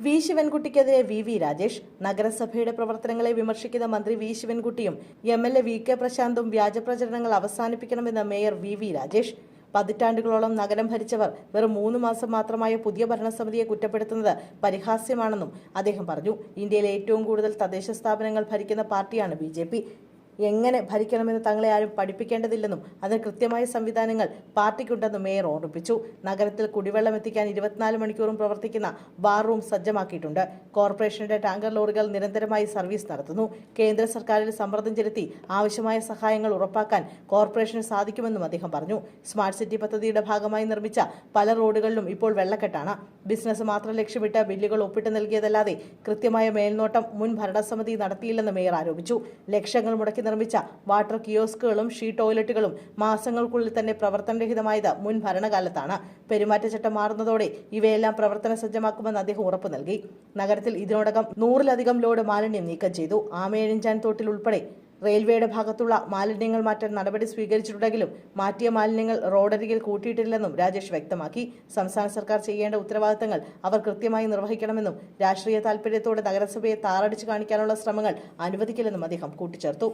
V ശിവൻകുട്ടിക്കെതിരെ V Rajesh. നഗരസഭയുടെ പ്രവർത്തനങ്ങളെ വിമർശിക്കുന്ന മന്ത്രി വി ശിവൻകുട്ടിയും എംഎൽഎ വി കെ പ്രശാന്തും വ്യാജപ്രചരണങ്ങൾ അവസാനിപ്പിക്കണമെന്ന് മേയർ വി രാജേഷ്. പതിറ്റാണ്ടുകളോളം നഗരം ഭരിച്ചവർ വെറും 3 മാസം മാത്രമായ പുതിയ ഭരണസമിതിയെ കുറ്റപ്പെടുത്തുന്നത് പരിഹാസ്യമാണെന്നും അദ്ദേഹം പറഞ്ഞു. ഇന്ത്യയിലെ ഏറ്റവും കൂടുതൽ തദ്ദേശ സ്ഥാപനങ്ങൾ ഭരിക്കുന്ന പാർട്ടിയാണ് BJP. എങ്ങനെ ഭരിക്കണമെന്ന് തങ്ങളെ ആരും പഠിപ്പിക്കേണ്ടതില്ലെന്നും അതിന് കൃത്യമായ സംവിധാനങ്ങൾ പാർട്ടിക്കുണ്ടെന്നും മേയർ ഓർമ്മിപ്പിച്ചു. നഗരത്തിൽ കുടിവെള്ളം എത്തിക്കാൻ 24 മണിക്കൂറും പ്രവർത്തിക്കുന്ന ബാർ റൂം സജ്ജമാക്കിയിട്ടുണ്ട്. കോർപ്പറേഷന്റെ ടാങ്കർ ലോറികൾ നിരന്തരമായി സർവീസ് നടത്തുന്നു. കേന്ദ്ര സർക്കാരിൽ സമ്മർദ്ദം ചെലുത്തി ആവശ്യമായ സഹായങ്ങൾ ഉറപ്പാക്കാൻ കോർപ്പറേഷന് സാധിക്കുമെന്നും അദ്ദേഹം പറഞ്ഞു. സ്മാർട്ട് സിറ്റി പദ്ധതിയുടെ ഭാഗമായി നിർമ്മിച്ച പല റോഡുകളിലും ഇപ്പോൾ വെള്ളക്കെട്ടാണ്. ബിസിനസ് മാത്രം ലക്ഷ്യമിട്ട് ബില്ലുകൾ ഒപ്പിട്ട് നൽകിയതല്ലാതെ കൃത്യമായ മേൽനോട്ടം മുൻ ഭരണസമിതി നടത്തിയില്ലെന്ന് മേയർ ആരോപിച്ചു. ലക്ഷങ്ങൾ മുടക്കി നിർമ്മിച്ച വാട്ടർ കിയോസ്കുകളും ഷീ ടോയ്ലറ്റുകളും മാസങ്ങൾക്കുള്ളിൽ തന്നെ പ്രവർത്തനരഹിതമായത് മുൻ ഭരണകാലത്താണ്. പെരുമാറ്റച്ചട്ടം മാറുന്നതോടെ ഇവയെല്ലാം പ്രവർത്തന സജ്ജമാക്കുമെന്ന് അദ്ദേഹം ഉറപ്പു നൽകി. നഗരത്തിൽ ഇതിനോടകം 100-ലധികം ലോഡ് മാലിന്യം നീക്കം ചെയ്തു. ആമയഴിഞ്ചാൻ തോട്ടിൽ ഉൾപ്പെടെ റെയിൽവേയുടെ ഭാഗത്തുള്ള മാലിന്യങ്ങൾ മാറ്റാൻ നടപടി സ്വീകരിച്ചിട്ടുണ്ടെങ്കിലും മാറ്റിയ മാലിന്യങ്ങൾ റോഡരികിൽ കൂട്ടിയിട്ടില്ലെന്നും രാജേഷ് വ്യക്തമാക്കി. സംസ്ഥാന സർക്കാർ ചെയ്യേണ്ട ഉത്തരവാദിത്തങ്ങൾ അവർ കൃത്യമായി നിർവഹിക്കണമെന്നും രാഷ്ട്രീയ താൽപര്യത്തോടെ നഗരസഭയെ താറടിച്ചു കാണിക്കാനുള്ള ശ്രമങ്ങൾ അനുവദിക്കില്ലെന്നും അദ്ദേഹം കൂട്ടിച്ചേർത്തു.